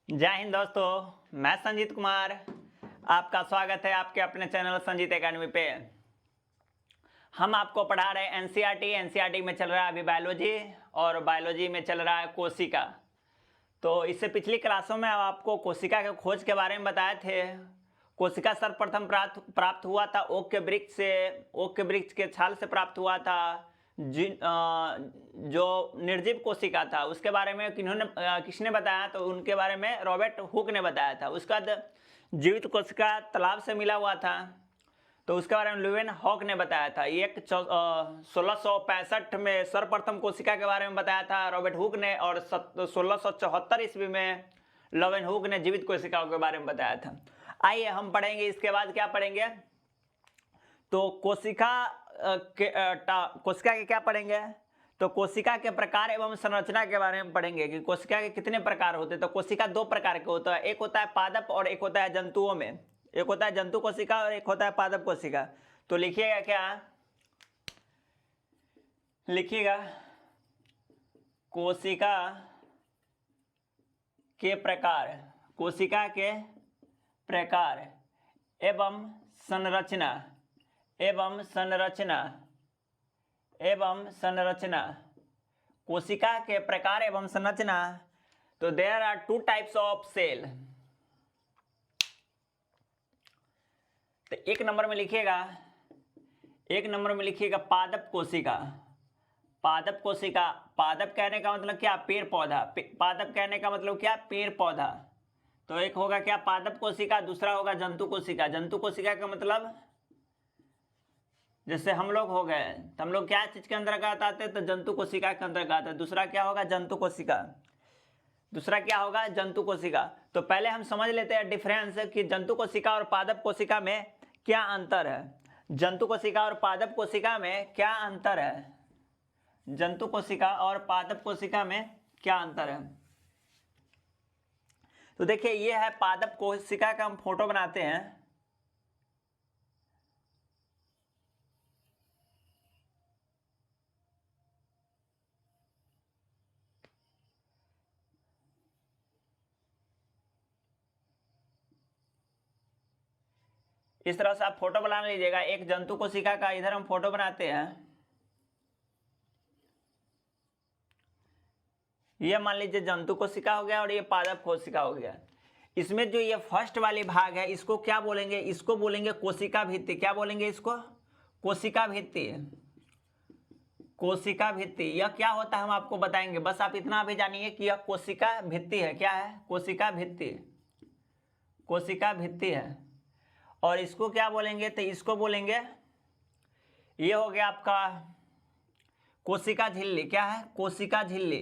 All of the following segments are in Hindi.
जय हिंद दोस्तों, मैं संजीत कुमार। आपका स्वागत है आपके अपने चैनल संजीत एकेडमी पे। हम आपको पढ़ा रहे हैं एनसीईआरटी में चल रहा है अभी बायोलॉजी, और बायोलॉजी में चल रहा है कोशिका। तो इससे पिछली क्लासों में आपको कोशिका के खोज के बारे में बताए थे। कोशिका सर्वप्रथम प्राप्त हुआ था ओक के वृक्ष से। ओक के वृक्ष के छाल से प्राप्त हुआ था। जो निर्जीव कोशिका था उसके बारे में किसने बताया, तो उनके बारे में रॉबर्ट हुक ने बताया था। उसके बाद जीवित कोशिका तालाब से मिला हुआ था, तो उसके बारे में लुवेन हॉक ने बताया था। एक 1665 में सर्वप्रथम कोशिका के बारे में बताया था रॉबर्ट हुक ने, और 1674 ईस्वी में लुवेन हुक ने जीवित कोशिकाओं के बारे में बताया था। आइए हम पढ़ेंगे इसके बाद क्या पढ़ेंगे, तो कोशिका के क्या पढ़ेंगे, तो कोशिका के प्रकार एवं संरचना के बारे में पढ़ेंगे कि कोशिका के कितने प्रकार होते हैं। तो कोशिका दो प्रकार के होता है, एक होता है पादप और एक होता है जंतुओं में। एक होता है जंतु कोशिका और एक होता है पादप कोशिका। तो लिखिएगा क्या, लिखिएगा कोशिका के प्रकार, कोशिका के प्रकार एवं संरचना, एवं संरचना, एवं संरचना। कोशिका के प्रकार एवं संरचना। तो there are two types of cell. तो एक नंबर में लिखिएगा, एक नंबर में लिखिएगा पादप कोशिका। पादप कोशिका, पादप कहने का मतलब क्या, पेड़ पौधा। पादप कहने का मतलब क्या, पेड़ पौधा। तो एक होगा क्या, पादप कोशिका, दूसरा होगा जंतु कोशिका। जंतु कोशिका का मतलब जैसे हम लोग हो गए, तो हम लोग क्या चीज के अंतर्गत आते हैं, तो जंतु कोशिका के अंतर्गत आते हैं। दूसरा क्या होगा, जंतु कोशिका। दूसरा क्या होगा, जंतु कोशिका। तो पहले हम समझ लेते हैं डिफरेंस कि जंतु कोशिका और पादप कोशिका में क्या अंतर है। जंतु कोशिका और पादप कोशिका में क्या अंतर है, जंतु कोशिका और पादप कोशिका में क्या अंतर है। तो देखिए ये है पादप कोशिका का हम फोटो बनाते हैं। इस तरह से आप फोटो बना लीजिएगा। एक जंतु कोशिका का इधर हम फोटो बनाते हैं। ये मान लीजिए जंतु कोशिका हो गया और ये पादप कोशिका हो गया। इसमें जो ये फर्स्ट वाली भाग है इसको क्या बोलेंगे, इसको बोलेंगे कोशिका भित्ति। क्या बोलेंगे इसको, कोशिका भित्ति। कोशिका भित्ति यह क्या होता है हम आपको बताएंगे, बस आप इतना भी जानिए कि यह कोशिका भित्ति है। क्या है, कोशिका भित्ति। कोशिका भित्ति है। और इसको क्या बोलेंगे, तो इसको बोलेंगे, ये हो गया आपका कोशिका झिल्ली। क्या है, कोशिका झिल्ली,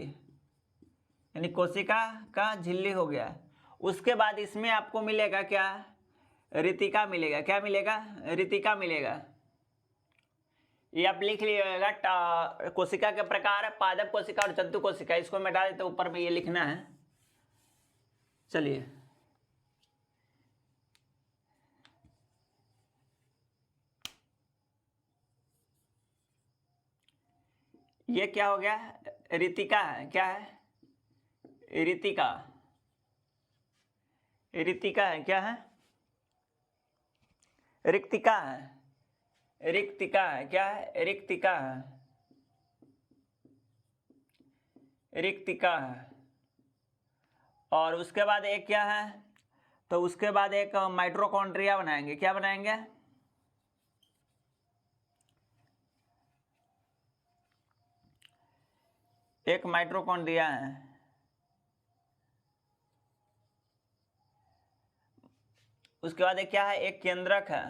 यानी कोशिका का झिल्ली हो गया। उसके बाद इसमें आपको मिलेगा क्या, रितिका मिलेगा। क्या मिलेगा, रितिका मिलेगा। ये आप लिख लीजिएगा, कोशिका के प्रकार, पादप कोशिका और जंतु कोशिका। इसको मिटा देते, ऊपर में ये लिखना है। चलिए ये क्या हो गया, रितिका है। क्या है, रितिका। रितिका है, क्या है, रिक्तिका है। रिक्तिका है, क्या है, रिक्तिका है। रिक्तिका है। और उसके बाद एक क्या है, तो उसके बाद एक माइटोकॉन्ड्रिया बनाएंगे। क्या बनाएंगे, एक माइटोकॉन्ड्रिया है। उसके बाद एक क्या है, एक केंद्रक है।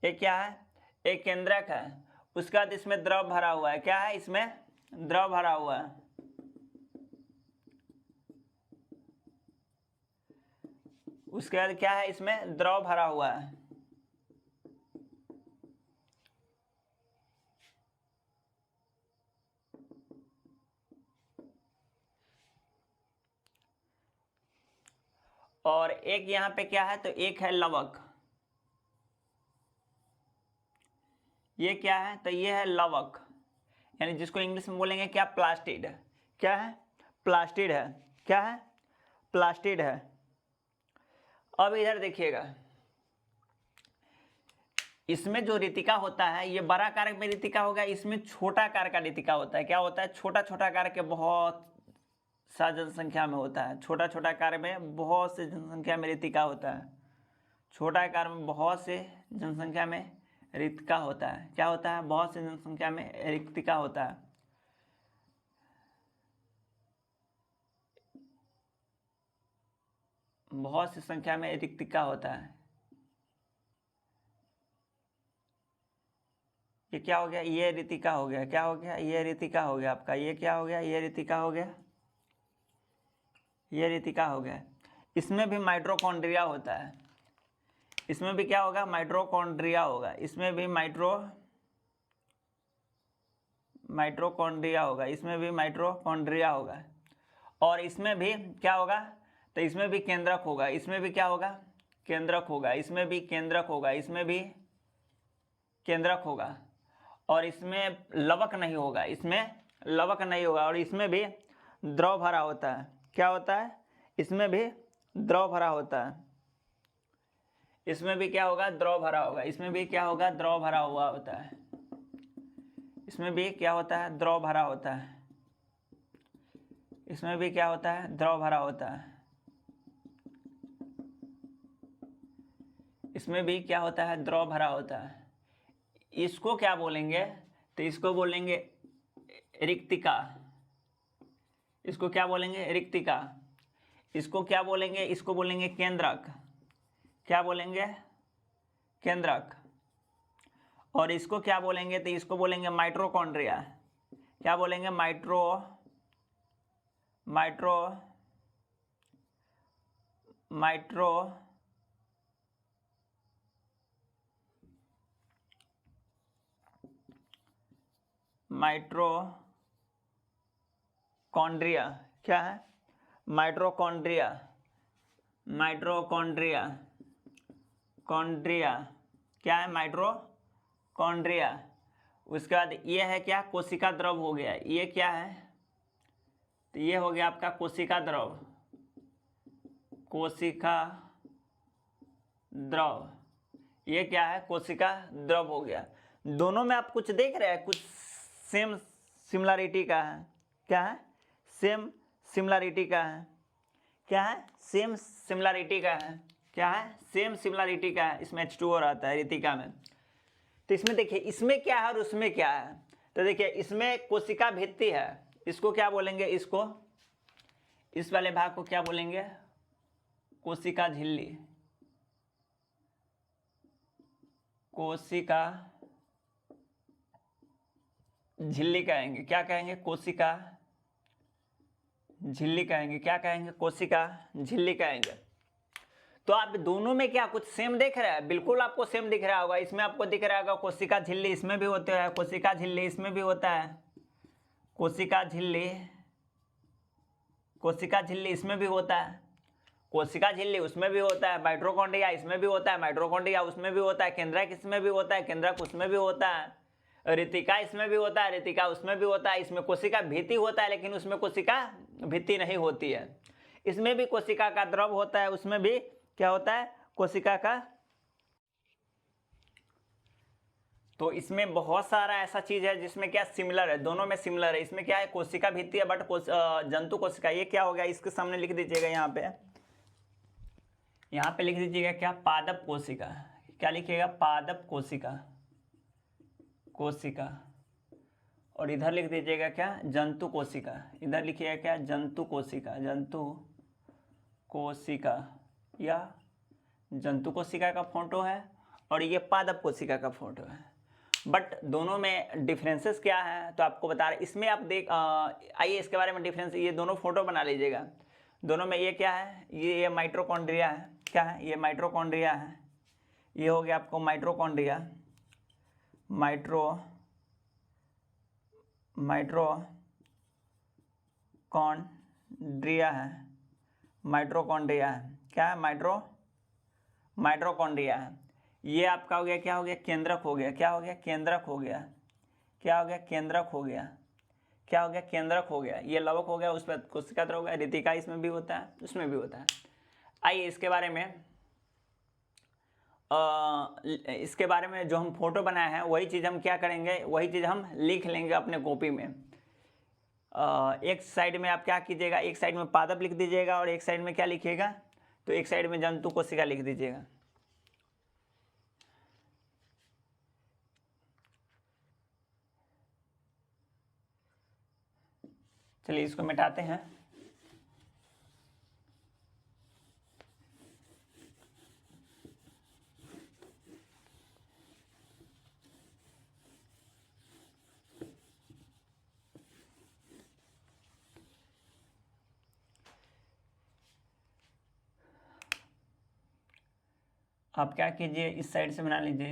एक क्या है, एक केंद्रक है। उसके बाद इसमें द्रव भरा हुआ है। क्या है, इसमें द्रव भरा हुआ है। उसके बाद क्या है, इसमें द्रव भरा हुआ है। और एक यहाँ पे क्या है, तो एक है लवक। ये क्या है, तो ये है लवक, यानी जिसको इंग्लिश में बोलेंगे क्या, प्लास्टिड। क्या है, प्लास्टिड है। क्या है? प्लास्टिड है। अब इधर देखिएगा, इसमें जो रितिका होता है ये बड़ा कारक में रितिका होगा, इसमें छोटा कारक का रितिका होता है। क्या होता है? छोटा छोटा कारक के बहुत सा जनसंख्या में होता है। छोटा छोटा कारक में बहुत से जनसंख्या में रितिका होता है। छोटा कारक में बहुत से जनसंख्या में रितिका होता है। क्या होता है? बहुत से जनसंख्या में रितिका होता है। बहुत सी संख्या में रिक्तिका होता है। ये क्या हो गया? ये रितिका हो गया। क्या हो गया? ये रितिका हो गया आपका। ये क्या हो गया? ये रितिका हो गया। ये रितिका हो गया। इसमें भी माइटोकॉन्ड्रिया होता है। इसमें भी क्या होगा? माइटोकॉन्ड्रिया होगा। इसमें भी माइटोकॉन्ड्रिया होगा। इसमें भी माइटोकॉन्ड्रिया होगा। और इसमें भी क्या होगा? तो इसमें भी केंद्रक होगा। इसमें भी क्या होगा? केंद्रक होगा। इसमें भी केंद्रक होगा। इसमें भी केंद्रक होगा। और इसमें लवक नहीं होगा। इसमें लवक नहीं होगा। और इसमें भी द्रव भरा होता है। क्या होता है? इसमें भी द्रव भरा होता है। इसमें भी क्या होगा? द्रव भरा होगा। इसमें भी क्या होगा? द्रव भरा हुआ होता है। इसमें भी क्या होता है? द्रव भरा होता है। इसमें भी क्या होता है? द्रव भरा होता है। इसमें भी क्या होता है? द्रव भरा होता है। इसको क्या बोलेंगे? तो इसको बोलेंगे रिक्तिका। इसको क्या बोलेंगे? रिक्तिका। इसको क्या बोलेंगे? इसको बोलेंगे केंद्रक। क्या बोलेंगे? केंद्रक। और इसको क्या बोलेंगे? तो इसको बोलेंगे माइटोकॉन्ड्रिया। क्या बोलेंगे? माइटोकॉन्ड्रिया। क्या है? माइटोकॉन्ड्रिया। कॉन्ड्रिया क्या है? माइटोकॉन्ड्रिया। उसके बाद ये है क्या? कोशिका द्रव हो गया। ये क्या है? तो ये हो गया आपका कोशिका द्रव। कोशिका द्रव। ये क्या है? कोशिका द्रव हो गया। दोनों में आप कुछ देख रहे हैं? कुछ सेम सिमिलरिटी का है। क्या है? सेम सिमिलरिटी का है। क्या है? सेम सिमिलरिटी का है। क्या है? सेम सिमिलरिटी का है। इसमें H2O रहता है रितिका में। तो इसमें देखिए, इसमें क्या है और उसमें क्या है। तो देखिए, इसमें कोशिका भित्ति है। इसको क्या बोलेंगे? इसको, इस वाले भाग को क्या बोलेंगे? कोशिका झिल्ली। कोशिका झिल्ली कहेंगे। क्या कहेंगे? कोशिका झिल्ली कहेंगे। क्या कहेंगे? कोशिका झिल्ली कहेंगे। तो आप दोनों में क्या कुछ सेम देख रहे हैं? बिल्कुल आपको सेम दिख रहा होगा। इसमें आपको दिख रहा होगा कोशिका झिल्ली, इसमें भी होते हैं। कोशिका झिल्ली इसमें भी होता है। कोशिका झिल्ली इसमें भी होता है। कोशिका झिल्ली उसमें भी होता है। माइटोकॉन्ड्रिया इसमें भी होता है। माइटोकॉन्ड्रिया उसमें भी होता है। केंद्रक इसमें भी होता है। केंद्रक उसमें भी होता है। रितिका इसमें भी होता है। रितिका उसमें भी होता है। इसमें कोशिका भित्ति होता है, लेकिन उसमें कोशिका भित्ति नहीं होती है। इसमें भी कोशिका का द्रव होता है। उसमें भी क्या होता है? कोशिका का। तो इसमें बहुत सारा ऐसा चीज है जिसमें क्या सिमिलर है, दोनों में सिमिलर है। इसमें क्या है? कोशिका भित्ति है, बट जंतु कोशिका। ये क्या हो गया? इसके सामने लिख दीजिएगा। यहाँ पे लिख दीजिएगा क्या? पादप कोशिका। क्या लिखिएगा? पादप कोशिका। और इधर लिख दीजिएगा क्या? जंतु कोशिका। इधर लिखिएगा क्या? जंतु कोशिका या जंतु कोशिका का फोटो है, और ये पादप कोशिका का फोटो है। बट दोनों में डिफरेंसेस क्या है तो आपको बता रहे। इसमें आप आइए इसके बारे में डिफरेंस, ये दोनों फोटो बना लीजिएगा। दोनों में ये क्या है? ये माइटोकॉन्ड्रिया है। क्या है? ये माइटोकॉन्ड्रिया है। ये हो गया आपको माइटोकॉन्ड्रिया। माइटोकॉन्ड्रिया है। माइटोकॉन्ड्रिया है। क्या है? माइटोकॉन्ड्रिया है। ये आपका हो गया। क्या हो गया? केंद्रक हो गया। क्या हो गया? केंद्रक हो गया। क्या हो गया? केंद्रक हो गया। क्या हो गया, केंद्रक हो गया, ये लवक हो गया, उस पर कोशिका द्रव हो गया, रितिका इसमें भी होता है, उसमें भी होता है। आइए इसके बारे में जो हम फोटो बनाए हैं वही चीज़ हम क्या करेंगे, वही चीज़ हम लिख लेंगे अपने कॉपी में। एक साइड में आप क्या कीजिएगा, एक साइड में पादप लिख दीजिएगा और एक साइड में क्या लिखिएगा, तो एक साइड में जंतु कोशिका लिख दीजिएगा। चलिए इसको मिटाते हैं। आप क्या कीजिए, इस साइड से बना लीजिए,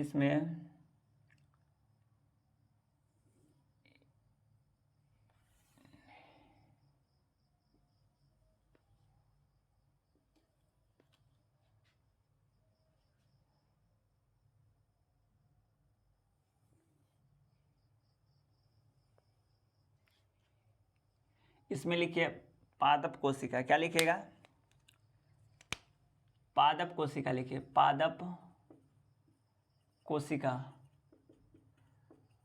इसमें लिखिए पादप कोशिका, क्या लिखिएगा, पादप कोशिका लिखिए, पादप कोशिका,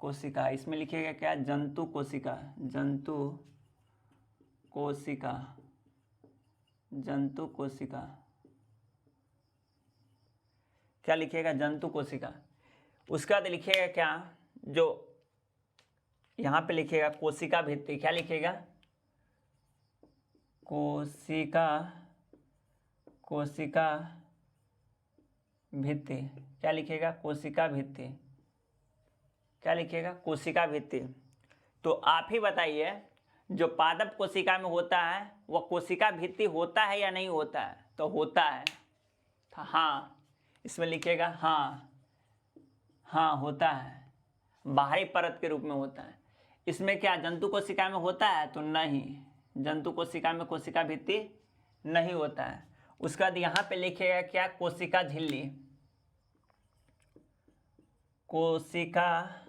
कोशिका। इसमें लिखिएगा क्या, जंतु कोशिका, जंतु कोशिका, जंतु कोशिका, क्या लिखिएगा, जंतु कोशिका। उसके बाद लिखिएगा क्या, जो यहाँ पे लिखिएगा कोशिका भित्ति, क्या लिखिएगा, कोशिका, कोशिका भित्ति, क्या लिखिएगा, कोशिका भित्ति, क्या लिखिएगा, कोशिका भित्ति। तो आप ही बताइए, जो पादप कोशिका में होता है वह कोशिका भित्ति होता है या नहीं होता है, तो होता है, तो हाँ, इसमें लिखिएगा हाँ, हाँ होता है, बाहरी परत के रूप में होता है। इसमें क्या जंतु कोशिका में होता है, तो नहीं, जंतु कोशिका में कोशिका भित्ति नहीं होता है। उसके बाद यहाँ पे लिखिएगा क्या, कोशिका झिल्ली, कोशिका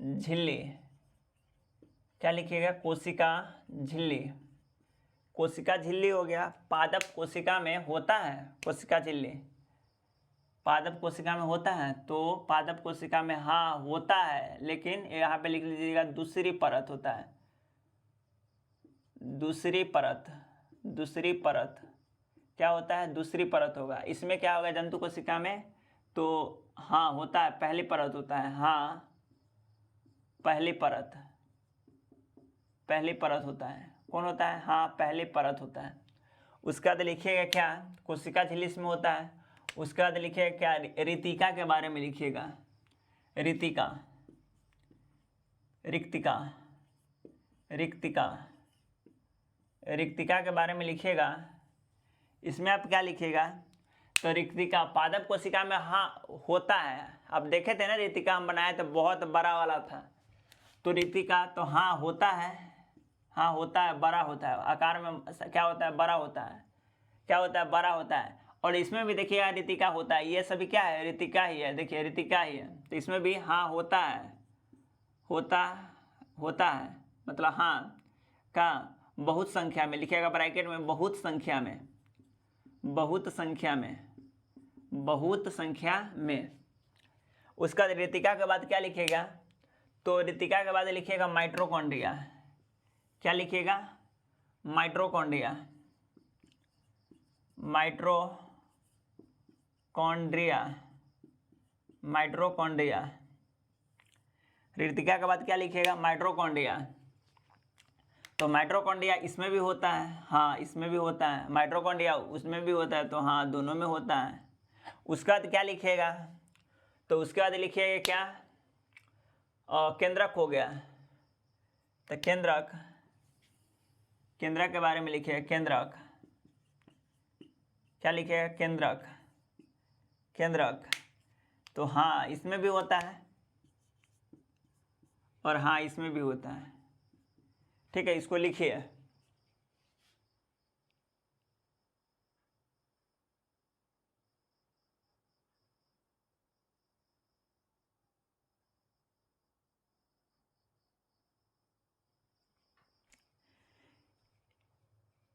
झिल्ली, क्या लिखिएगा, कोशिका झिल्ली, कोशिका झिल्ली हो गया। पादप कोशिका में होता है कोशिका झिल्ली, पादप कोशिका में होता है, तो पादप कोशिका में हाँ होता है, लेकिन यहाँ पे लिख लीजिएगा दूसरी परत होता है, दूसरी परत, दूसरी परत, क्या होता है, दूसरी परत होगा। इसमें क्या होगा, जंतु कोशिका में तो हाँ होता है, पहली परत होता है, हाँ पहली परत, पहली परत होता है, कौन होता है, हाँ पहली परत होता है। उसके बाद लिखिएगा क्या, कोशिका झिल्ली में होता है। उसके बाद लिखिएगा क्या, रितिका के बारे में लिखिएगा, रितिका, रिक्तिका, रिक्तिका, रिक्तिका के बारे में लिखिएगा। इसमें आप क्या लिखिएगा, तो रिक्तिका पादप कोशिका में हाँ होता है। अब देखे थे ना, रिक्तिका हम बनाए तो बहुत बड़ा वाला था, तो रिक्तिका तो हाँ होता है, हाँ होता है, बड़ा होता है, आकार में क्या होता है, बड़ा होता है, क्या होता है, बड़ा होता है। और इसमें भी देखिएगा रितिका होता है, ये सभी क्या है, रितिका ही है, देखिए रितिका ही है, तो इसमें भी हाँ होता है, होता होता है, मतलब हाँ का बहुत संख्या में लिखिएगा, ब्रैकेट में बहुत संख्या में, बहुत संख्या में, बहुत संख्या में। उसका रितिका के बाद क्या लिखिएगा, तो रितिका के बाद लिखिएगा माइटोकॉन्ड्रिया, क्या लिखिएगा, माइटोकॉन्ड्रिया, माइटोकॉन्ड्रिया, माइटोकॉन्ड्रिया। रितिका के बाद क्या लिखिएगा, माइटोकॉन्ड्रिया, तो माइटोकॉन्ड्रिया इसमें भी होता है, हाँ इसमें भी होता है, माइटोकॉन्ड्रिया उसमें भी होता है, तो हाँ दोनों में होता है। उसके बाद क्या लिखिएगा, तो उसके बाद लिखिएगा क्या, केंद्रक हो गया, तो केंद्रक, केंद्रक के बारे में लिखिएगा, केंद्रक, क्या लिखिएगा, केंद्रक, केंद्रक, तो हाँ इसमें भी होता है और हाँ इसमें भी होता है, ठीक है, इसको लिखिए।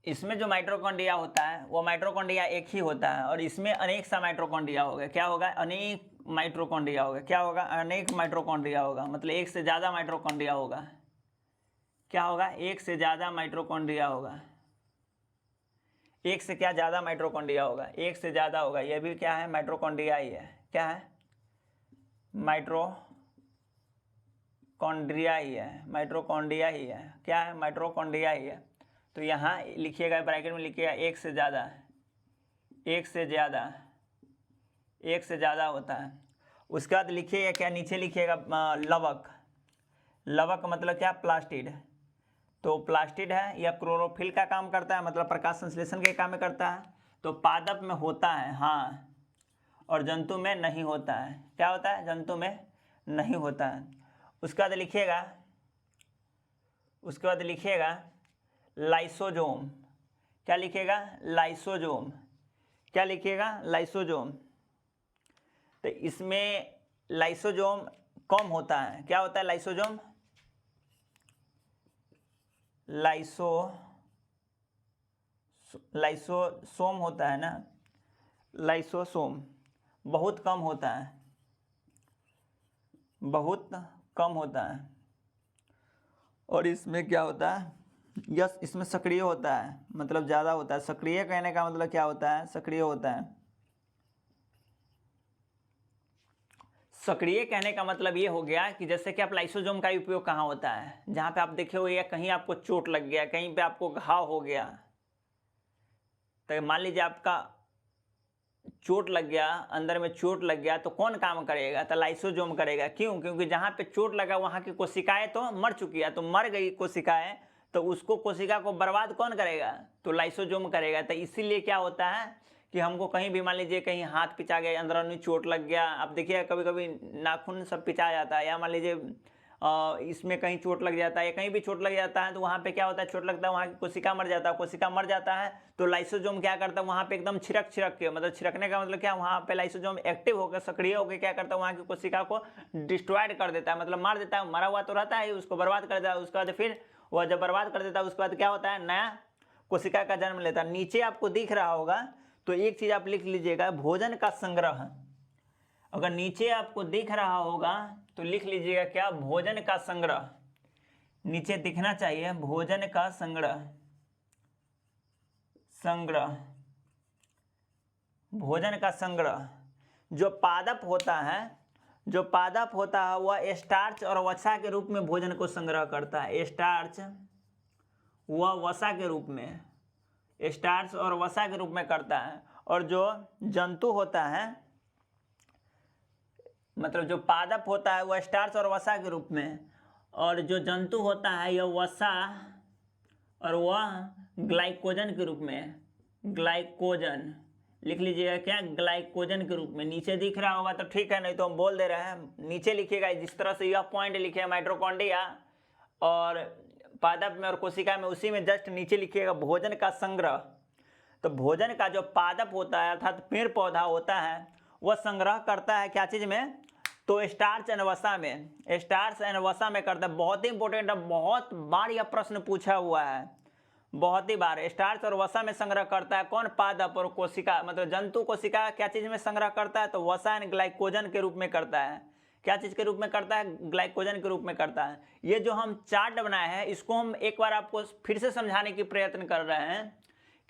इसमें जो माइटोकॉन्ड्रिया होता है वो माइटोकॉन्ड्रिया एक ही होता है, और इसमें अनेक सा माइटोकॉन्ड्रिया होगा। क्या होगा? अनेक माइटोकॉन्ड्रिया होगा। क्या होगा? अनेक माइटोकॉन्ड्रिया होगा, मतलब एक से ज़्यादा माइटोकॉन्ड्रिया होगा। क्या होगा? एक से ज़्यादा माइटोकॉन्ड्रिया होगा। एक से क्या? ज़्यादा माइटोकॉन्ड्रिया होगा, एक से ज़्यादा होगा। यह भी क्या है? माइटोकॉन्ड्रिया ही है। क्या है? माइटोकॉन्ड्रिया ही है, माइटोकॉन्ड्रिया ही है। क्या है? माइटोकॉन्ड्रिया ही है। तो यहाँ लिखिएगा, ब्रैकेट में लिखिएगा एक से ज़्यादा, एक से ज़्यादा, एक से ज़्यादा होता है। उसके बाद लिखिएगा क्या? नीचे लिखिएगा लवक। लवक मतलब क्या? प्लास्टिड। तो प्लास्टिड है, यह क्लोरोफिल का काम करता है, मतलब प्रकाश संश्लेषण के काम में करता है। तो पादप में होता है, हाँ, और जंतु में नहीं होता है। क्या होता है? जंतु में नहीं होता है। उसके बाद लिखिएगा, उसके बाद लिखिएगा लाइसोजोम। क्या लिखिएगा? लाइसोजोम। क्या लिखिएगा? लाइसोजोम। तो इसमें लाइसोजोम कम होता है। क्या होता है? लाइसोजोम, लाइसोसोम होता है ना, लाइसोसोम बहुत कम होता है, बहुत कम होता है। और इसमें क्या होता है? यस, इसमें सक्रिय होता है, मतलब ज़्यादा होता है। सक्रिय कहने का मतलब क्या होता है? सक्रिय होता है। सक्रिय कहने का मतलब ये हो गया कि जैसे कि आप लाइसोजोम का उपयोग कहाँ होता है? जहाँ पे आप देखे हुए या कहीं आपको चोट लग गया, कहीं पे आपको घाव हो गया, तो मान लीजिए आपका चोट लग गया, अंदर में चोट लग गया, तो कौन काम करेगा? तो लाइसोजोम करेगा। क्यों? क्योंकि जहाँ पे चोट लगा वहाँ की कोशिकाएं तो मर चुकी है, तो मर गई कोशिकाएं, तो उसको कोशिका को बर्बाद कौन करेगा? तो लाइसोजोम करेगा। तो इसीलिए क्या होता है कि हमको कहीं भी मान लीजिए कहीं हाथ पिचा गया, अंदरूनी चोट लग गया, आप देखिए कभी कभी नाखून सब पिचा जाता है, या मान लीजिए इसमें कहीं चोट लग जाता है या कहीं भी चोट लग जाता है, तो वहाँ पे क्या होता है? चोट लगता है, वहाँ की कोशिका मर जाता है। कोशिका मर जाता है तो लाइसोजोम क्या करता है? वहाँ पे एकदम छिड़क के, मतलब छिड़कने का मतलब क्या? वहाँ पे लाइसोजोम एक्टिव होकर, सक्रिय होकर क्या करता है? वहाँ की कोशिका को डिस्ट्रॉयड कर देता है, मतलब मार देता है। मरा हुआ तो रहता है, उसको बर्बाद कर देता है। उसके बाद फिर वह जब बर्बाद कर देता है, उसके बाद क्या होता है? नया कोशिका का जन्म लेता है। नीचे आपको दिख रहा होगा, तो एक चीज आप लिख लीजिएगा, भोजन का संग्रह। अगर नीचे आपको दिख रहा होगा तो लिख लीजिएगा क्या? भोजन का संग्रह। नीचे दिखना चाहिए, भोजन का संग्रह, संग्रह, भोजन का संग्रह। जो पादप होता है, जो पादप होता है वह स्टार्च और वसा के रूप में भोजन को संग्रह करता है। स्टार्च व वसा के रूप में, स्टार्च और वसा के रूप में करता है। और जो जंतु होता है, मतलब जो पादप होता है वह स्टार्च और वसा के रूप में, और जो जंतु होता है यह वसा और वह ग्लाइकोजन के रूप में। ग्लाइकोजन लिख लीजिएगा क्या? ग्लाइकोजन के रूप में। नीचे दिख रहा होगा तो ठीक है, नहीं तो हम बोल दे रहे हैं। नीचे लिखिएगा जिस तरह से यह पॉइंट लिखे माइटोकॉन्ड्रिया और पादप में और कोशिका में, उसी में जस्ट नीचे लिखिएगा भोजन का संग्रह। तो भोजन का जो पादप होता है अर्थात पेड़ पौधा होता है, वह संग्रह करता है क्या चीज में? तो स्टार्च एंड वसा में, स्टार्च एंड वसा में करता है। बहुत ही इंपॉर्टेंट है, बहुत बार यह प्रश्न पूछा हुआ है, बहुत ही बार। स्टार्च और वसा में संग्रह करता है कौन? पादप और कोशिका, मतलब जंतु कोशिका क्या चीज में संग्रह करता है? तो वसा एंड ग्लाइकोजन के रूप में करता है। क्या चीज के रूप में करता है? ग्लाइकोजन के रूप में करता है। ये जो हम चार्ट बनाए हैं, इसको हम एक बार आपको फिर से समझाने की प्रयत्न कर रहे हैं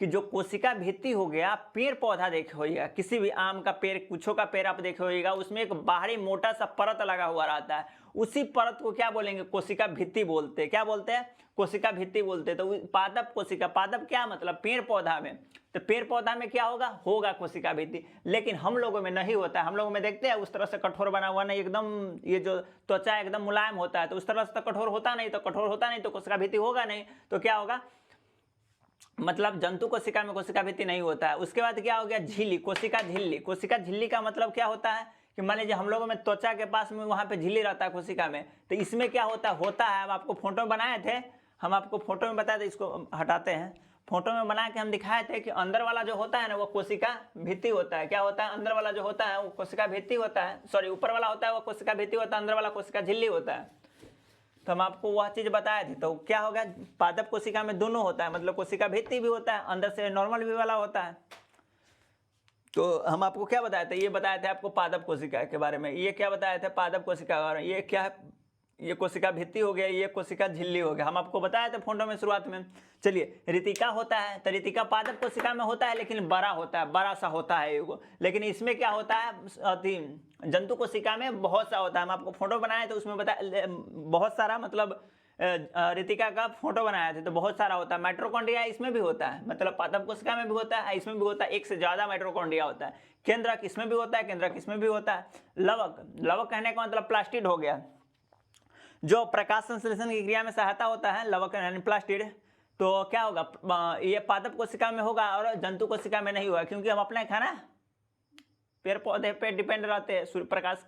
कि जो कोशिका भित्ति हो गया, पेड़ पौधा देखे होइएगा, किसी भी आम का पेड़, कुछों का पेड़ आप देखे होइएगा, उसमें एक बाहरी मोटा सा परत लगा हुआ रहता है। उसी परत को क्या बोलेंगे? कोशिका भित्ति बोलते हैं। क्या बोलते हैं? कोशिका भित्ति बोलते हैं। तो पादप कोशिका, पादप क्या मतलब? पेड़ पौधा में। तो पेड़ पौधा में क्या होगा? होगा कोशिका भित्ति। लेकिन हम लोगों में नहीं होता है। हम लोगों में देखते हैं उस तरह से कठोर बना हुआ नहीं, एकदम ये जो त्वचा एकदम मुलायम होता है, तो उस तरह से तो कठोर होता नहीं। तो कठोर होता नहीं तो कोशिका भित्ति होगा नहीं। तो क्या होगा? मतलब जंतु कोशिका में कोशिका भित्ति नहीं होता है। उसके बाद क्या हो गया? झिल्ली, कोशिका झिल्ली। कोशिका झिल्ली का मतलब क्या होता है कि मान लीजिए हम लोगों में त्वचा के पास में वहां पे झिल्ली रहता है कोशिका में, तो इसमें क्या होता है? हम आपको फोटो में बनाए थे, हम आपको फोटो में बताए थे, इसको हटाते हैं। फोटो में बना के हम दिखाए थे कि अंदर वाला जो होता है ना वो कोशिका भित्ति होता है। क्या होता है? अंदर वाला जो होता है वो कोशिका भित्ति होता है, सॉरी ऊपर वाला होता है वो कोशिका भित्ति होता है, अंदर वाला कोशिका झिल्ली होता है। तो हम आपको वह चीज़ बताए थे। तो क्या होगा, पादप कोशिका में दोनों होता है, मतलब कोशिका भित्ति भी होता है, अंदर से नॉर्मल भी वाला होता है। तो हम आपको क्या बताए थे, ये बताए थे आपको पादप कोशिका के बारे में। ये क्या बताए थे, पादप कोशिका के बारे में। ये क्या है, ये कोशिका भित्ति हो गया, ये कोशिका झिल्ली हो गया। हम आपको बताए थे फोटो में शुरुआत में। चलिए, रितिका होता है, तो रितिका पादप कोशिका में होता है, लेकिन बड़ा होता है, बड़ा सा होता है एगो। लेकिन इसमें क्या होता है, जंतु कोशिका में बहुत सा होता है। हम आपको फोटो बनाए थे, उसमें बताया बहुत सारा, मतलब रितिका का फोटो बनाया थे, तो बहुत सारा होता है। माइटोकॉन्ड्रिया इसमें भी होता है, मतलब पादप कोशिका में भी होता है, इसमें भी होता है, एक से ज्यादा माइटोकॉन्ड्रिया होता है। केंद्रक इसमें भी होता है, केंद्रक इसमें भी होता है। लवक, लवक कहने का मतलब प्लास्टिड हो गया, जो प्रकाश संश्लेषण की क्रिया में सहायता होता है, लवक यानी प्लास्टिड। तो क्या होगा, ये पादप कोशिका में होगा और जंतु कोशिका में नहीं होगा, क्योंकि हम अपने खाना पेड़ पौधे पे डिपेंड रहते हैं, सूर्य प्रकाश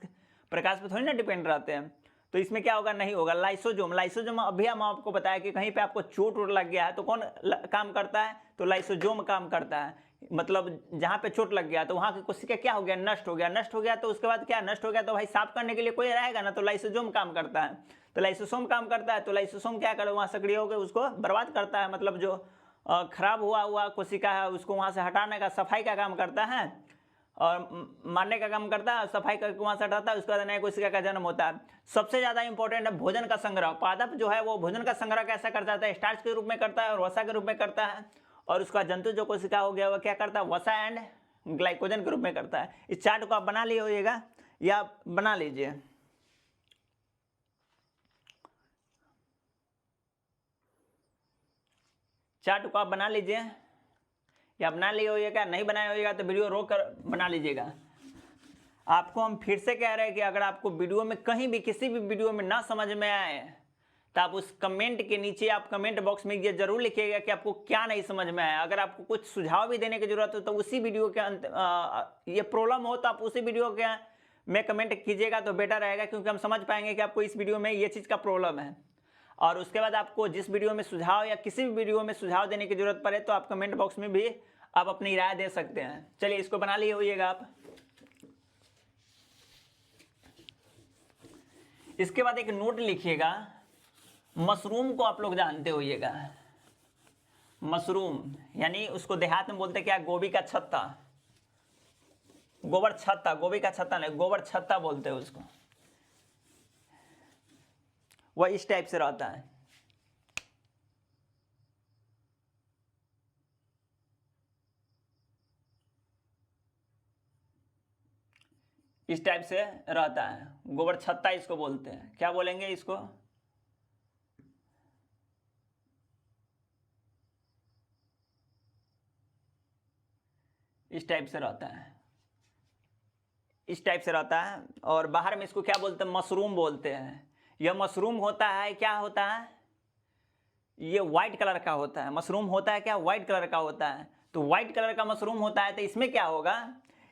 पे थोड़ी ना डिपेंड रहते हैं। तो इसमें क्या होगा, नहीं होगा। लाइसोजोम, लाइसोजोम अभी हम आपको बताया कि कहीं पे आपको चोट वोट लग गया है तो कौन काम करता है, तो लाइसोजोम काम करता है। मतलब जहाँ पे चोट लग गया तो वहाँ की कोशिका क्या हो गया, नष्ट हो गया। नष्ट हो गया तो उसके बाद क्या, नष्ट हो गया तो भाई साफ करने के लिए कोई रहेगा ना, तो लाइसोजोम काम करता है। तो लाइसोसोम काम करता है, तो लाइसोसोम क्या करे, वहाँ सक्रिय होकर उसको बर्बाद करता है, मतलब जो खराब हुआ कोशिका है उसको वहाँ से हटाने का, सफाई का काम करता है और मारने का काम करता है, सफाई करके वहाँ से हटाता है, उसके बाद नए कोशिका का जन्म होता है। सबसे ज़्यादा इंपॉर्टेंट है भोजन का संग्रह। पादप जो है वो भोजन का संग्रह कैसा करता है, स्टार्च के रूप में करता है और वसा के रूप में करता है। और उसका जंतु जो कोशिका हो गया वो क्या करता है, वसा एंड ग्लाइकोजन के रूप में करता है। इस चार्ट को आप बना लिए होइएगा या बना लीजिए। चार्ट को आप बना लीजिए या बना लिए होइएगा, नहीं बनाए होइएगा तो वीडियो रोक कर बना लीजिएगा। आपको हम फिर से कह रहे हैं कि अगर आपको वीडियो में कहीं भी किसी भी वीडियो में ना समझ में आए तो आप उस कमेंट के नीचे, आप कमेंट बॉक्स में ये जरूर लिखिएगा कि आपको क्या नहीं समझ में आया। अगर आपको कुछ सुझाव भी देने की जरूरत हो तो उसी वीडियो के अंत ये प्रॉब्लम हो तो आप उसी वीडियो के में कमेंट कीजिएगा तो बेटर रहेगा, क्योंकि हम समझ पाएंगे कि आपको इस वीडियो में ये चीज़ का प्रॉब्लम है। और उसके बाद आपको जिस वीडियो में सुझाव या किसी भी वीडियो में सुझाव देने की जरूरत पड़े तो आप कमेंट बॉक्स में भी आप अपनी राय दे सकते हैं। चलिए, इसको बना लिए होइएगा आप। इसके बाद एक नोट लिखिएगा, मशरूम को आप लोग जानते होइएगा। मशरूम यानी उसको देहात में बोलते क्या, गोभी का छत्ता, गोबर छत्ता, गोभी का छत्ता नहीं, गोबर छत्ता बोलते हैं उसको। वह इस टाइप से रहता है। इस टाइप से रहता है, गोबर छत्ता इसको बोलते हैं। क्या बोलेंगे इसको, इस टाइप से रहता है, इस टाइप से रहता है। और बाहर में इसको क्या बोलते हैं, मशरूम बोलते हैं। यह मशरूम होता है, क्या होता है, ये व्हाइट कलर का होता है। मशरूम होता है क्या, व्हाइट कलर का होता है। तो व्हाइट कलर का मशरूम होता है, तो इसमें क्या होगा,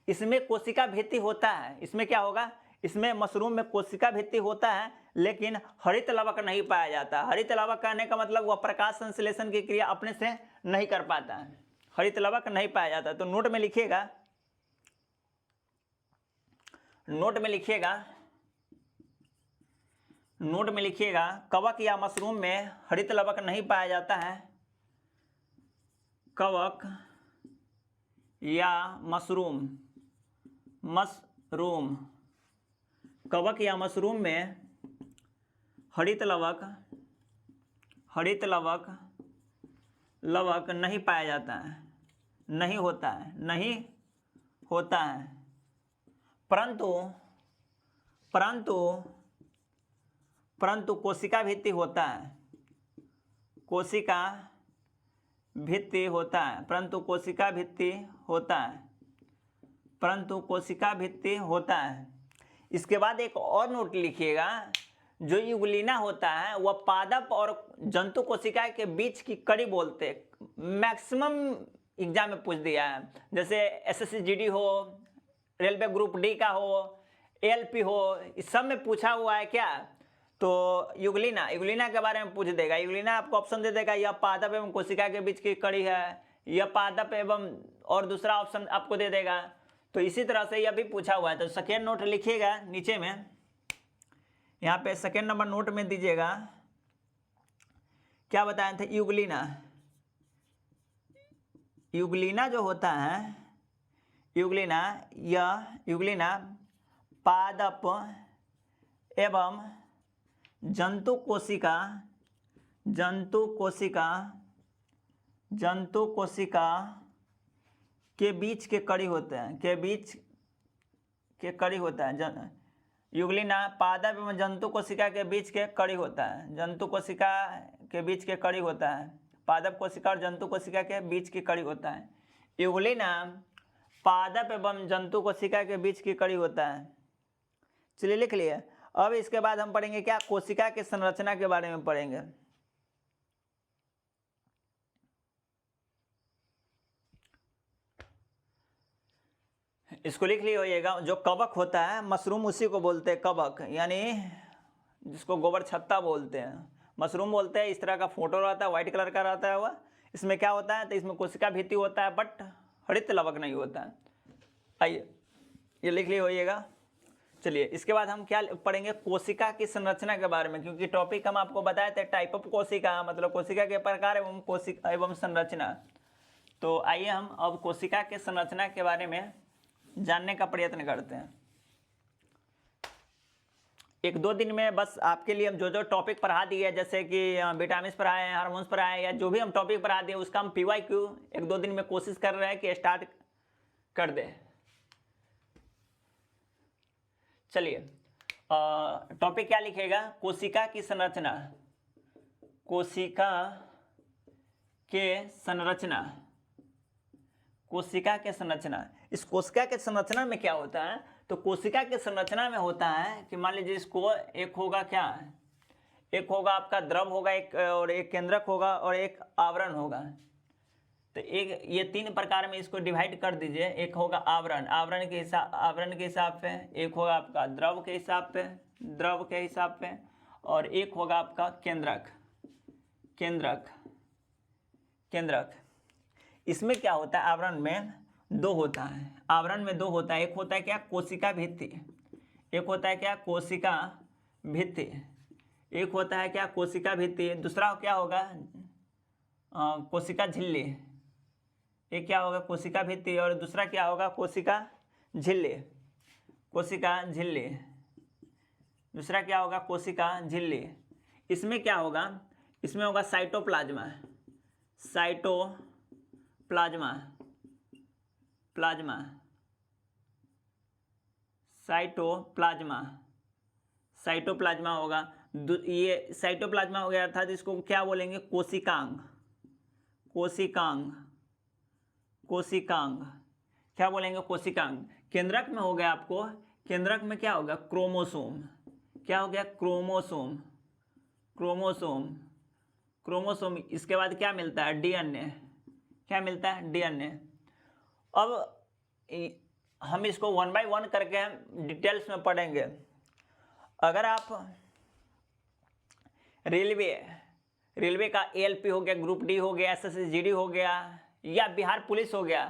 इसमें कोशिका भित्ति होता है। इसमें क्या होगा, इसमें मशरूम में कोशिका भित्ति होता है, लेकिन हरित लवक नहीं पाया जाता। हरित लवक कहने का मतलब वह प्रकाश संश्लेषण की क्रिया अपने से नहीं कर पाता है, हरित लवक नहीं पाया जाता। तो नोट में लिखिएगा, नोट में लिखिएगा, नोट में लिखिएगा, कवक या मशरूम में हरित लवक नहीं पाया जाता है। कवक या मशरूम, मशरूम, कवक या मशरूम में हरित लवक, हरित लवक, लवक नहीं पाया जाता है, नहीं होता है, नहीं होता है। परंतु परंतु परंतु कोशिका भित्ति होता है, कोशिका भित्ति होता है, परंतु कोशिका भित्ति होता है, परंतु कोशिका भित्ति होता है। इसके बाद एक और नोट लिखिएगा, जो युगलिना होता है वह पादप और जंतु कोशिका के बीच की कड़ी बोलते हैं। मैक्सिमम एग्जाम में पूछ दिया है, जैसे एसएससी जीडी हो, रेलवे ग्रुप डी का हो, एलपी हो, इस सब में पूछा हुआ है क्या, तो युगलिना, युगलिना के बारे में पूछ देगा। युगलिना आपको ऑप्शन दे देगा, यह पादप एवं कोशिका के बीच की कड़ी है, यह पादप एवं, और दूसरा ऑप्शन आपको दे देगा। तो इसी तरह से यह भी पूछा हुआ है। तो सेकेंड नोट लिखिएगा नीचे में, यहाँ पे सेकेंड नंबर नोट में दीजिएगा, क्या बताए थे, युगलिना। युगलिना जो होता है, युगलिना, यह युगलिना पादप एवं जंतु कोशिका के बीच के कड़ी होते हैं, के बीच के कड़ी होता है। युगलिना पादप एवं जंतु कोशिका के बीच के कड़ी होता है, जंतु कोशिका के बीच के कड़ी होता है, पादप कोशिका और जंतु कोशिका के बीच की कड़ी होता है। युगलिना पादप एवं जंतु कोशिका के बीच की कड़ी होता है। चलिए लिख लिए। अब इसके बाद हम पढ़ेंगे क्या, कोशिका की संरचना के बारे में पढ़ेंगे। इसको लिख लिए होइएगा। जो कवक होता है, मशरूम उसी को बोलते हैं कवक, यानी जिसको गोबर छत्ता बोलते हैं, मशरूम बोलते हैं। इस तरह का फोटो रहता है, व्हाइट कलर का रहता है वह। इसमें क्या होता है, तो इसमें कोशिका भित्ति होता है, बट हरित लवक नहीं होता है। आइए ये लिख लिए होइएगा। चलिए इसके बाद हम क्या पढ़ेंगे, कोशिका की संरचना के बारे में, क्योंकि टॉपिक हम आपको बताए थे टाइप ऑफ कोशिका, मतलब कोशिका के प्रकार एवं कोशिका एवं संरचना। तो आइए हम अब कोशिका के संरचना के बारे में जानने का प्रयत्न करते हैं। एक दो दिन में बस आपके लिए हम जो टॉपिक पढ़ा दिए, जैसे कि विटामिन पढ़ाए हैं, हार्मोन्स पढ़ाए, या जो भी हम टॉपिक पढ़ा दिए उसका हम PYQ एक दो दिन में कोशिश कर रहे हैं कि स्टार्ट कर दे। चलिए टॉपिक क्या लिखेगा, कोशिका की संरचना। कोशिका के संरचना, कोशिका के संरचना। इस कोशिका के संरचना में क्या होता है, तो कोशिका के संरचना में होता है कि मान लीजिए इसको एक होगा क्या, एक होगा आपका द्रव होगा, एक और एक केंद्रक होगा और एक आवरण होगा। तो एक ये तीन प्रकार में इसको डिवाइड कर दीजिए। एक होगा आवरण, आवरण के हिसाब पे, एक होगा आपका द्रव के हिसाब पे, और एक होगा आपका केंद्रक। इसमें क्या होता है, आवरण में दो होता है। एक होता है क्या, कोशिका भित्ति। एक होता है क्या, कोशिका भित्ति। दूसरा क्या होगा, कोशिका झिल्ली। एक क्या होगा, कोशिका भित्ति, और दूसरा क्या होगा, कोशिका झिल्ली। दूसरा क्या होगा, कोशिका झिल्ली। इसमें क्या होगा, इसमें होगा साइटोप्लाज्मा। साइटोप्लाज्मा होगा। ये साइटोप्लाज्मा हो गया, अर्थात इसको क्या बोलेंगे, कोशिकांग। क्या बोलेंगे, कोशिकांग। केंद्रक में हो गया आपको, केंद्रक में क्या होगा, क्रोमोसोम। क्या हो गया, क्रोमोसोम। इसके बाद क्या मिलता है, DNA। क्या मिलता है, DNA। अब हम इसको 1 by 1 करके डिटेल्स में पढ़ेंगे। अगर आप रेलवे का ALP हो गया, ग्रुप D हो गया, SSC GD हो गया, या बिहार पुलिस हो गया,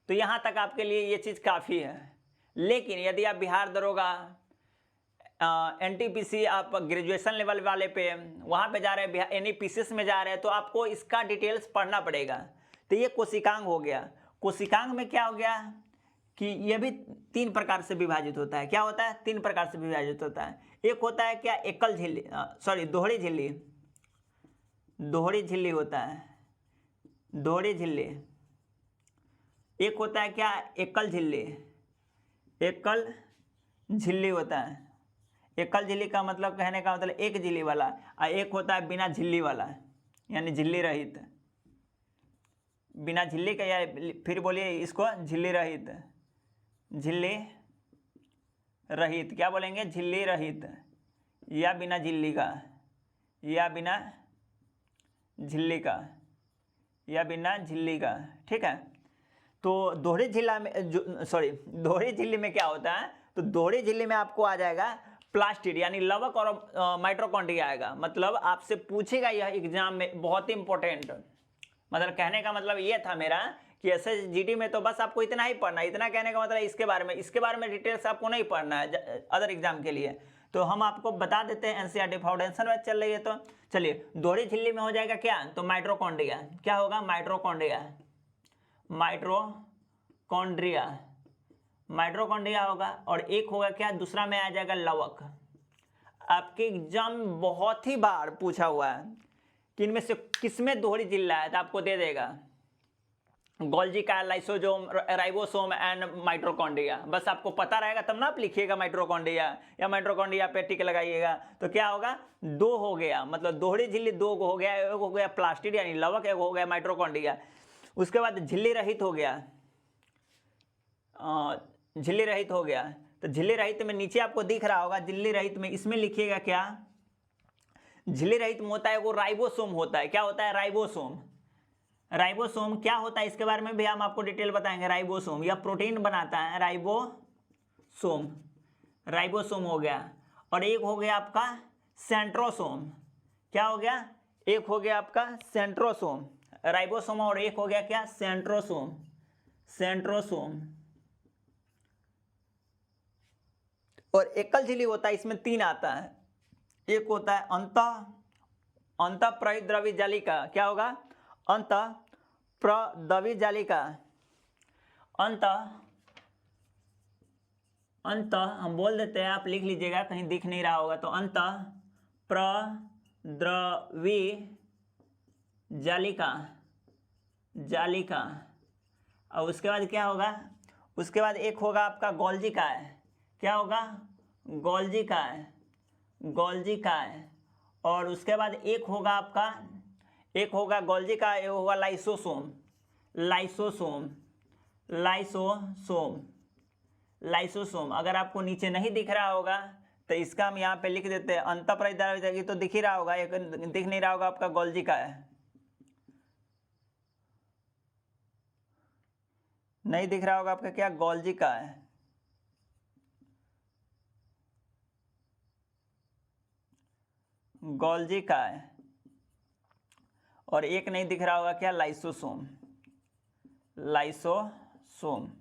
तो यहाँ तक आपके लिए ये चीज़ काफ़ी है। लेकिन यदि आप बिहार दरोगा, NTPC आप ग्रेजुएशन लेवल वाले पे वहाँ पे जा रहे हैं, NEPCS में जा रहे हैं, तो आपको इसका डिटेल्स पढ़ना पड़ेगा। तो ये कोशिकांग हो गया। कोशिकांग में क्या हो गया कि ये भी 3 प्रकार से विभाजित होता है। क्या होता है, 3 प्रकार से विभाजित होता है। एक होता है क्या, दोहरी झिल्ली होता है, दोहरी झिल्ली। एक होता है क्या, एकल झिल्ली होता है। एकल झिल्ली का मतलब, कहने का मतलब एक झिल्ली वाला, और एक होता है बिना झिल्ली वाला, यानी झिल्ली रहित। बिना झिल्ली का, या फिर बोलिए इसको झिल्ली रहित। क्या बोलेंगे, झिल्ली रहित, या बिना झिल्ली का, ठीक है। तो दोहरी झिल्ली में क्या होता है, तो दोहरी झिल्ली में आपको आ जाएगा प्लास्टिड, यानी लवक और माइटोकॉन्ड्रिया आएगा। मतलब आपसे पूछेगा यह एग्जाम में, बहुत ही इंपॉर्टेंट। मतलब कहने का मतलब ये था मेरा कि SSGD में तो बस आपको इतना ही पढ़ना है। इतना कहने का मतलब इसके बारे में डिटेल्स आपको नहीं पढ़ना है अदर एग्जाम के लिए। तो हम आपको बता देते हैं एनसीईआरटी फाउंडेशन में चल रही है। तो चलिए दोहरी झिल्ली में हो जाएगा क्या, तो माइटोकॉन्ड्रिया। क्या होगा, माइटोकॉन्ड्रिया, माइटोकॉन्ड्रिया, माइटोकॉन्ड्रिया होगा। और एक होगा क्या, दूसरा में आ जाएगा लवक। आपके एग्जाम में बहुत ही बार पूछा हुआ है कि इनमें से किसमें दोहरी झिल्ली है, तो आपको दे देगा गोल्जी का, लाइसोसोम, राइबोसोम एंड माइटोकॉन्ड्रिया। बस आपको पता रहेगा तब ना आप लिखिएगा माइटोकॉन्ड्रिया या माइटोकॉन्ड्रिया पे टिक लगाइएगा। तो क्या होगा, दो हो गया, मतलब दोहरी झिल्ली दो हो गया, एक हो गया प्लास्टिड यानी लवक, एक हो गया माइटोकॉन्ड्रिया। उसके बाद झिल्ली रहित हो गया, झिल्ली रहित हो गया। तो झिल्ली रहित में नीचे आपको दिख रहा होगा, झिल्ली रहित में इसमें लिखिएगा क्या, झिल्ली रहित में होता है वो राइबोसोम होता है। क्या होता है, राइबोसोम। राइबोसोम क्या होता है इसके बारे में भी हम आपको डिटेल बताएंगे। राइबोसोम या प्रोटीन बनाता है, राइबोसोम, राइबोसोम हो गया। और एक हो गया आपका सेंट्रोसोम। क्या हो गया, एक हो गया आपका सेंट्रोसोम, राइबोसोम, और एक हो गया क्या, सेंट्रोसोम, सेंट्रोसोम। और एकल झिल्ली होता है, इसमें तीन आता है। एक होता है अंतःप्रद्रवी जालिका। क्या होगा, अंतःप्रद्रवी जालिका, अंत हम बोल देते हैं, आप लिख लीजिएगा, कहीं दिख नहीं रहा होगा। तो अंतःप्रद्रवी जालिका, जालिका। और उसके बाद क्या होगा, उसके बाद एक होगा आपका गोल्जी का है। क्या होगा, गोल्जी का है, गोल्जी का है। और उसके बाद एक होगा आपका, एक होगा गोल्जी का, एक होगा लाइसोसोम, लाइसोसोम, लाइसोसोम, लाइसोसोम। अगर आपको नीचे नहीं दिख रहा होगा तो इसका हम यहाँ पे लिख देते हैं अंतःप्रद्रवी, तो दिख ही रहा होगा, एक दिख नहीं रहा होगा आपका गोल्जी का है, नहीं दिख रहा होगा आपका क्या, गोल्जी का है। गोल्जी का है। और एक नहीं दिख रहा होगा क्या, लाइसोसोम, लाइसोसोम,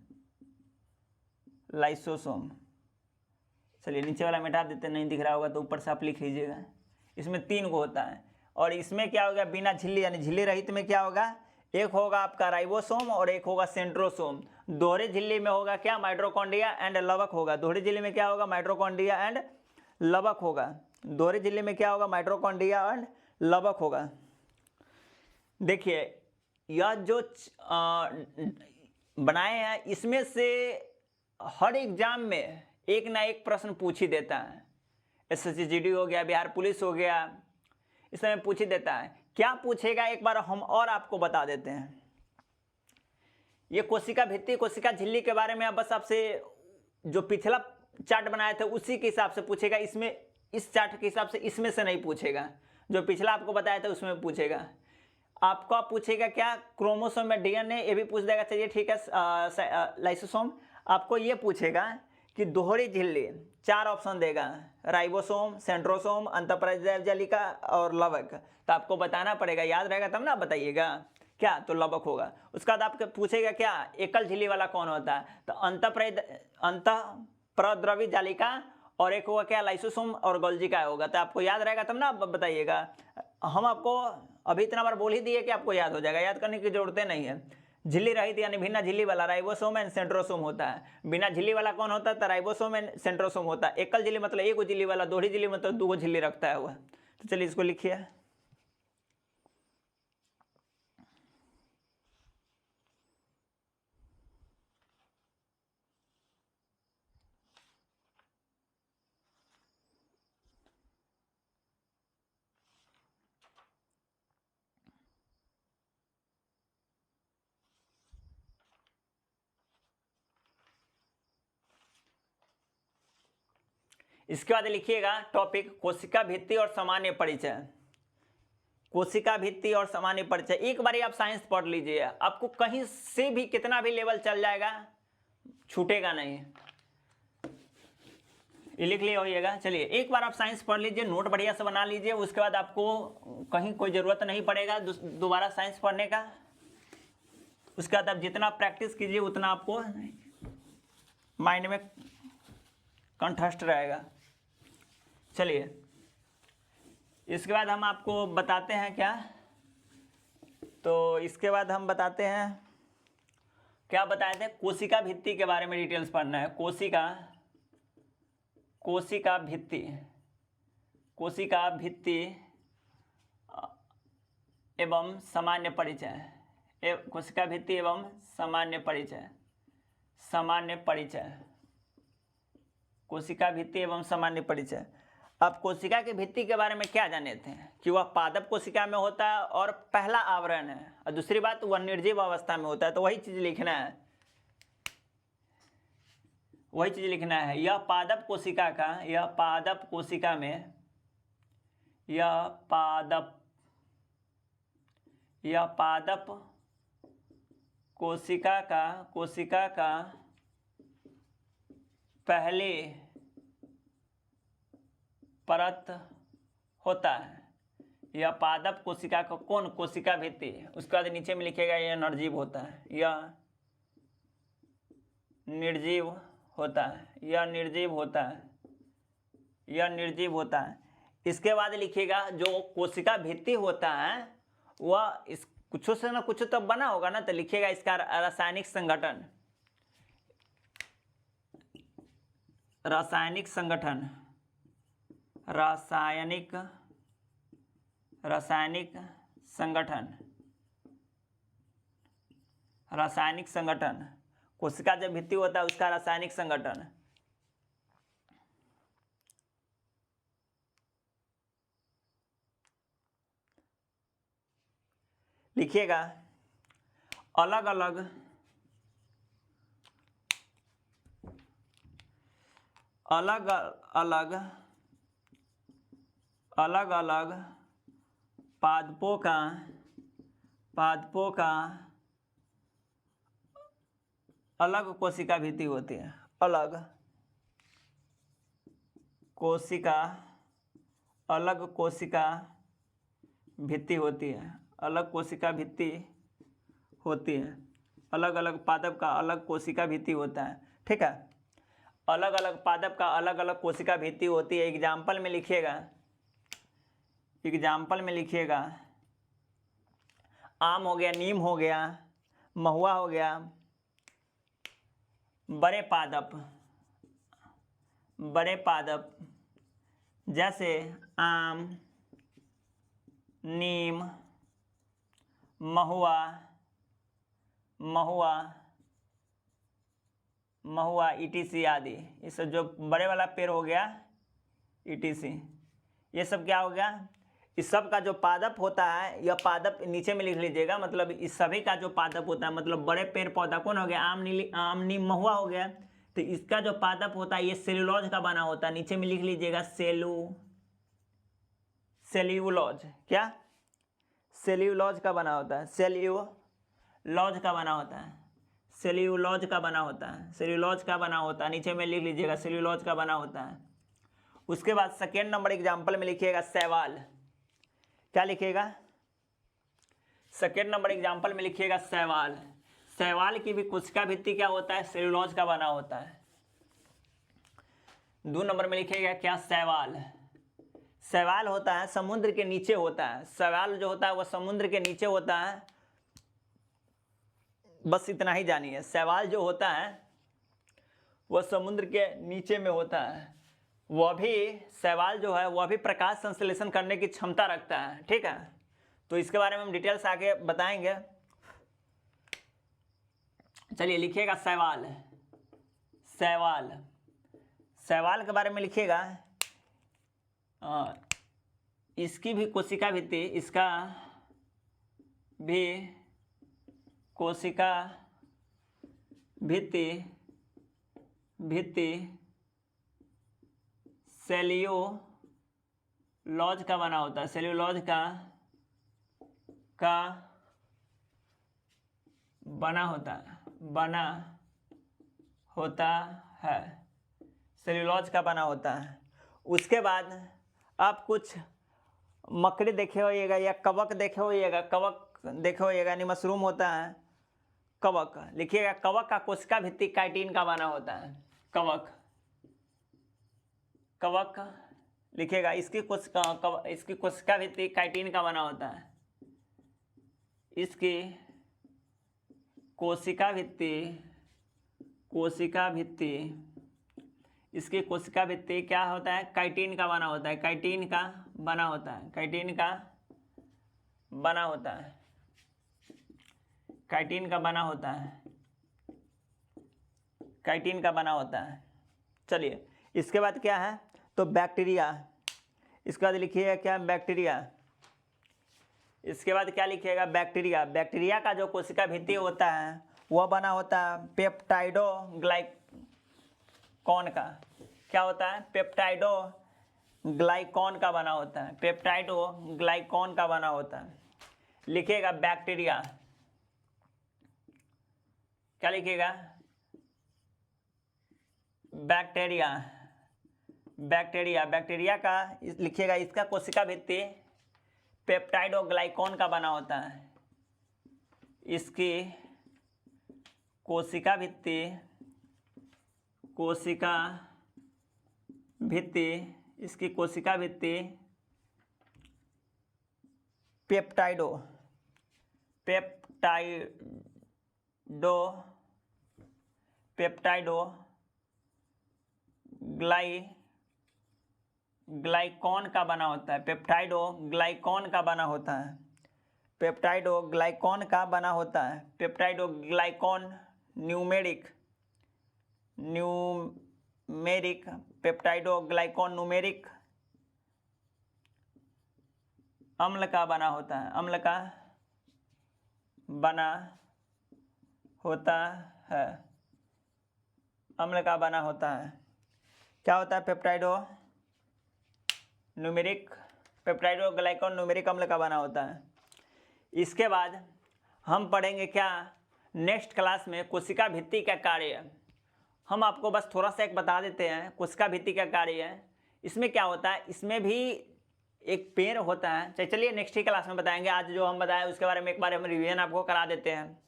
लाइसोसोम। चलिए नीचे वाला मिटा देते, नहीं दिख रहा होगा तो ऊपर से आप लिख लीजिएगा। इसमें तीन को होता है। और इसमें क्या होगा, बिना झिल्ली यानी झिल्ली रहित में क्या होगा, एक होगा आपका राइबोसोम और एक होगा सेंट्रोसोम। दोहरी झिल्ली में होगा क्या, माइटोकॉन्ड्रिया एंड लवक होगा। दोहरी झिल्ली में क्या होगा, माइटोकॉन्ड्रिया एंड लवक होगा। दोहरी झिल्ली में क्या होगा, माइटोकॉन्ड्रिया एंड लवक होगा। देखिए यह जो बनाए हैं, इसमें से हर एग्जाम में एक ना एक प्रश्न पूछ ही देता है। एसएससी जीडी हो गया, बिहार पुलिस हो गया, इसमें पूछ ही देता है। क्या पूछेगा एक बार हम और आपको बता देते हैं। ये कोशिका भित्ति, कोशिका झिल्ली के बारे में बस आपसे जो पिछला चार्ट बनाया था उसी के हिसाब से पूछेगा। इसमें इस चार्ट के हिसाब से इसमें से नहीं पूछेगा, जो पिछला आपको बताया था उसमें पूछेगा। आपको पूछेगा क्या, क्रोमोसोम में डीएनए, ये भी पूछ देगा। चलिए ठीक है, लाइसोसोम। आपको ये पूछेगा कि दोहरी झिल्ली, चार ऑप्शन देगा, राइबोसोम, सेंट्रोसोम, अंतःप्रद्रवी जालिका और लवक। तो आपको बताना पड़ेगा, याद रहेगा तब ना बताइएगा क्या, तो लवक होगा। उसके बाद आपको पूछेगा क्या, एकल झिल्ली वाला कौन होता है, तो अंतःप्रद्रवी जालिका, और एक होगा क्या, लाइसोसोम और गोल्जी का होगा। तो आपको याद रहेगा तब ना बताइएगा। हम आपको अभी इतना बार बोल ही दिए कि आपको याद हो जाएगा, याद करने की जरूरत नहीं है। झिल्ली रहित यानी बिना झिल्ली वाला राइबोसोम एंड सेंट्रोसोम होता है। बिना झिल्ली वाला कौन होता है, तो राइबोसोम एंड सेंट्रोसोम होता है। एकल झिल्ली मतलब एक झिल्ली वाला, दोहरी झिल्ली मतलब दो झिल्ली रखता है वह। तो चलिए इसको लिखिए। इसके बाद लिखिएगा टॉपिक कोशिका भित्ति और सामान्य परिचय। कोशिका भित्ति और सामान्य परिचय एक बार आप साइंस पढ़ लीजिए, आपको कहीं से भी कितना भी लेवल चल जाएगा, छूटेगा नहीं। ये लिख लिया होइएगा। चलिए एक बार आप साइंस पढ़ लीजिए, नोट बढ़िया से बना लीजिए, उसके बाद आपको कहीं कोई ज़रूरत नहीं पड़ेगा दोबारा साइंस पढ़ने का। उसके बाद आप जितना प्रैक्टिस कीजिए उतना आपको माइंड में कंठस्थ रहेगा। चलिए इसके बाद हम आपको बताते हैं क्या, तो इसके बाद हम बताते हैं क्या बताए थे, कोशिका भित्ति के बारे में डिटेल्स पढ़ना है। कोशिका भित्ति एवं सामान्य परिचय, कोशिका भित्ति एवं सामान्य परिचय, कोशिका भित्ति एवं सामान्य परिचय। अब कोशिका की भित्ति के बारे में क्या जाने थे कि वह पादप कोशिका में होता है और पहला आवरण है, और दूसरी बात वह निर्जीव अवस्था में होता है। तो वही चीज लिखना है, यह पादप कोशिका का पहले परत होता है। यह पादप कोशिका का कौन कोशिका भित्ति, उसके बाद नीचे में लिखेगा यह निर्जीव होता है, यह निर्जीव होता है। इसके बाद लिखिएगा जो कोशिका भित्ति होता है वह इस कुछ से ना कुछ तो बना होगा ना, तो लिखिएगा इसका रासायनिक संगठन, कोशिका जब भित्ति होता है उसका रासायनिक संगठन। लिखिएगा अलग अलग पादपों का अलग कोशिका भित्ति होती है, अलग कोशिका भित्ति होती है, अलग अलग पादप का अलग कोशिका भित्ति होता है। ठीक है, अलग अलग पादप का अलग अलग कोशिका भित्ति होती है। एग्जाम्पल में लिखिएगा आम हो गया, नीम हो गया, महुआ हो गया, बड़े पादप जैसे आम, नीम, महुआ ETC आदि, ये सब जो बड़े वाला पेड़ हो गया ETC, ये सब क्या हो गया, इस सब का जो पादप होता है, यह पादप नीचे में लिख लीजिएगा, मतलब इस सभी का जो पादप होता है, मतलब बड़े पेड़ पौधा कौन हो गया, आम, नीम, महुआ हो गया, तो इसका जो पादप होता है ये सेल्यूलोज का बना होता है। नीचे में लिख लीजिएगा सेल्यूलोज, क्या, सेल्यूलोज का बना होता है, सेल्यूलोज का बना होता है, नीचे में लिख लीजिएगा सेल्यूलोज का बना होता है। उसके बाद सेकेंड नंबर एग्जाम्पल में लिखिएगा शैवाल, क्या लिखिएगा, सेकेंड नंबर एग्जाम्पल में लिखिएगा शैवाल की भी कोशिका भित्ति क्या होता है, सेल्यूलोज का बना होता है। 2 नंबर में लिखिएगा क्या, शैवाल होता है समुद्र के नीचे होता है, शैवाल जो होता है वह समुद्र के नीचे होता है, बस इतना ही जानिए। शैवाल जो होता है वह समुद्र के नीचे में होता है, वह भी शैवाल जो है वह भी प्रकाश संश्लेषण करने की क्षमता रखता है। ठीक है, तो इसके बारे में हम डिटेल्स आगे बताएंगे। चलिए लिखिएगा शैवाल के बारे में लिखिएगा, इसकी भी कोशिका भित्ति, इसका भी कोशिका भित्ति सेल्यूलोज का बना होता है, सेल्यूलोज का बना होता है। उसके बाद आप कुछ मकड़ी देखे होइएगा या कवक देखे होइएगा, यानी मशरूम होता है कवक, लिखिएगा कवक का कोशिका भित्ति काइटिन का बना होता है, कवक लिखिएगा इसकी कोशिका भित्ति काइटिन का बना होता है। इसकी कोशिका भित्ति इसकी कोशिका भित्ति क्या होता है? काइटिन का बना होता है। काइटिन का बना होता है। काइटिन का बना होता है। काइटिन का बना होता है। काइटिन का बना होता है। चलिए इसके बाद क्या है? तो बैक्टीरिया। इसके बाद लिखिएगा क्या? बैक्टीरिया। इसके बाद क्या लिखिएगा? बैक्टीरिया। बैक्टीरिया का जो कोशिका भित्ति होता है वह बना होता है पेप्टाइडोग्लाइकॉन का। क्या होता है? पेप्टाइडोग्लाइकॉन का बना होता है। पेप्टाइडोग्लाइकॉन का बना होता है। लिखिएगा बैक्टीरिया। क्या लिखिएगा? बैक्टीरिया। बैक्टीरिया। बैक्टीरिया का लिखिएगा इसका कोशिका भित्ति पेप्टाइडोग्लाइकॉन का बना होता है। इसकी कोशिका भित्ति इसकी कोशिका भित्ति ग्लाइकॉन का बना होता है। पेप्टाइडोग्लाइकॉन का बना होता है। पेप्टाइडोग्लाइकॉन का बना होता है। पेप्टाइडोग्लाइकॉन न्यूमेरिक पेप्टाइडोग्लाइकॉन न्यूमेरिक अम्ल का बना होता है। अम्ल का बना होता है। अम्ल का बना होता है। क्या होता है? पेप्टाइडोग्लाइकॉन न्यूमेरिक अम्ल का बना होता है। इसके बाद हम पढ़ेंगे क्या नेक्स्ट क्लास में? कोशिका भित्ति का कार्य। हम आपको बस थोड़ा सा एक बता देते हैं कोशिका भित्ति का कार्य है। इसमें क्या होता है? इसमें भी एक पेड़ होता है। चलिए नेक्स्ट ही क्लास में बताएंगे। आज जो हम बताए उसके बारे में एक बार हम रिवीजन आपको करा देते हैं।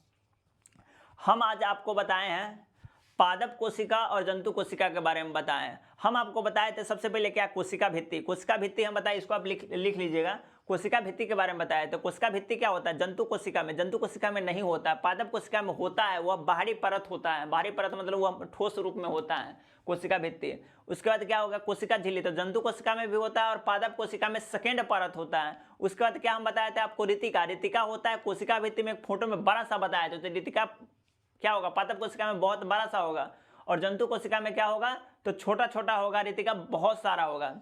हम आज आपको बताए हैं पादप कोशिका और जंतु कोशिका के बारे में बताएं। हम आपको बताए थे सबसे पहले क्या? कोशिका भित्ति। कोशिका भित्ति हम बताए, इसको आप लिख लीजिएगा। कोशिका भित्ति के बारे में बताया। तो कोशिका भित्ति क्या होता है? जंतु कोशिका में नहीं होता है। पादप कोशिका में होता है। वह बाहरी परत होता है। बाहरी परत मतलब वह ठोस रूप में होता है कोशिका भित्ति। उसके बाद क्या होगा? कोशिका झिल्ली। तो जंतु कोशिका में भी होता है और पादप कोशिका में सेकेंड परत होता है। उसके बाद क्या हम बताए थे आपको? रितिका। रितिका होता है कोशिका भित्ति में। एक फोटो में बड़ा सा बताया था। तो रितिका क्या होगा? पादप कोशिका में बहुत बड़ा सा होगा और जंतु कोशिका में क्या होगा? तो छोटा छोटा होगा। रितिका बहुत सारा होगा।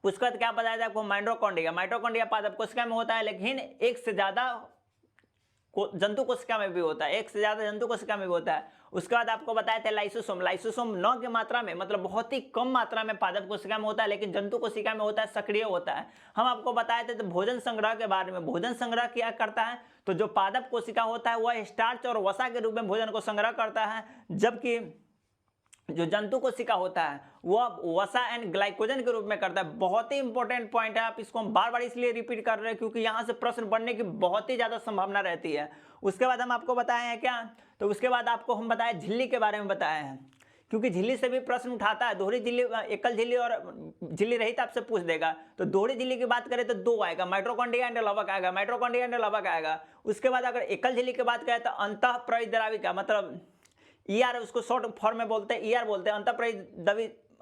उसके बाद क्या बताया था आपको? माइटोकॉन्ड्रिया। माइटोकॉन्ड्रिया पादप कोशिका में होता है लेकिन एक से ज्यादा जंतु कोशिका में भी होता है। एक से ज्यादा जंतु कोशिका में भी होता है। उसके बाद आपको बताया था लाइसोसोम। लाइसोसोम न की मात्रा में मतलब बहुत ही कम मात्रा में पादप कोशिका में होता है लेकिन जंतु कोशिका में होता है, सक्रिय होता है। हम आपको बताए थे तो भोजन संग्रह के बारे में। भोजन संग्रह क्या करता है? तो जो पादप कोशिका होता है वह स्टार्च और वसा के रूप में भोजन को संग्रह करता है, जबकि जो जंतु कोशिका होता है वह वसा एंड ग्लाइकोजन के रूप में करता है। बहुत ही इंपॉर्टेंट पॉइंट है। आप इसको हम बार बार इसलिए रिपीट कर रहे हैं क्योंकि यहाँ से प्रश्न बनने की बहुत ही ज्यादा संभावना रहती है। उसके बाद हम आपको बताए हैं क्या? तो उसके बाद आपको हम बताए झिल्ली के बारे में बताए हैं, क्योंकि झिल्ली से भी प्रश्न उठाता है। दोहरी झिल्ली, एकल झिल्ली और झिल्ली रहित आपसे पूछ देगा। तो दोहरी झिल्ली की बात करें तो दो आएगा, माइटोकॉन्ड्रिया एंड लवक आएगा। माइटोकॉन्ड्रिया एंड लवक आएगा। उसके बाद अगर एकल झिल्ली की बात करें तो अंतःप्रद्रविका मतलब ईआर, उसको शॉर्ट फॉर्म में बोलते हैं, ईआर बोलते हैं।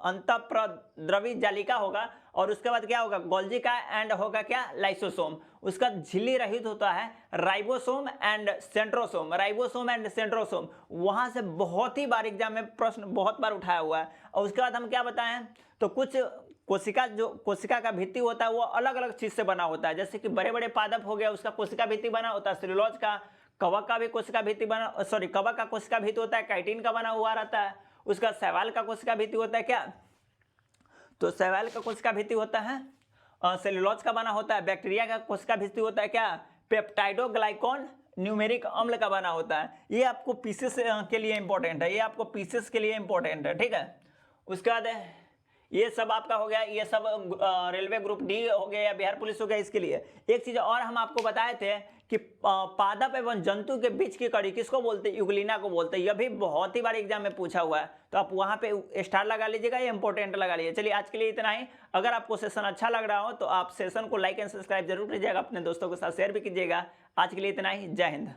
अंतःप्रद्रवी जालिका होगा। और उसके बाद क्या होगा? गोल्जी का एंड होगा क्या? लाइसोसोम। उसका झिल्ली रहित होता है ribosome and centrosome. Ribosome and centrosome वहां से बहुत ही बार एग्जाम में प्रश्न बहुत बार उठाया हुआ है। और उसके बाद हम क्या बताएं? तो कुछ कोशिका का भित्ति होता है वो अलग अलग चीज से बना होता है। जैसे कि बड़े बड़े पादप हो गया, उसका कोशिका भित्ति बना होता है सेलुलोज का। कवक का भी कोशिका भित्ति कवक का कोशिका भित्ति होता है, काइटिन का बना हुआ रहता है। उसका शैवाल का कोशिका भित्ति होता है क्या? तो शैवाल का कोशिका भित्ति होता है सेलुलोज का बना होता है। बैक्टीरिया का कोशिका भित्ति होता है क्या? पेप्टाइडोग्लाइकॉन न्यूमेरिक अम्ल का बना होता है। ये आपको पीसेस के लिए इंपॉर्टेंट है। ये आपको पीसेस के लिए इंपॉर्टेंट है, ठीक है। उसके बाद ये सब आपका हो गया, ये सब रेलवे ग्रुप डी हो गया या बिहार पुलिस हो गया। इसके लिए एक चीज और हम आपको बताए थे कि पादप एवं जंतु के बीच की कड़ी किसको बोलते हैं, यूग्लिना को बोलते हैं। यह भी बहुत ही बार एग्जाम में पूछा हुआ है, तो आप वहां पे स्टार लगा लीजिएगा, ये इंपॉर्टेंट लगा लीजिए। चलिए आज के लिए इतना ही। अगर आपको सेशन अच्छा लग रहा हो तो आप सेशन को लाइक एंड सब्सक्राइब जरूर कीजिएगा, अपने दोस्तों के साथ शेयर भी कीजिएगा। आज के लिए इतना ही, जय हिंद।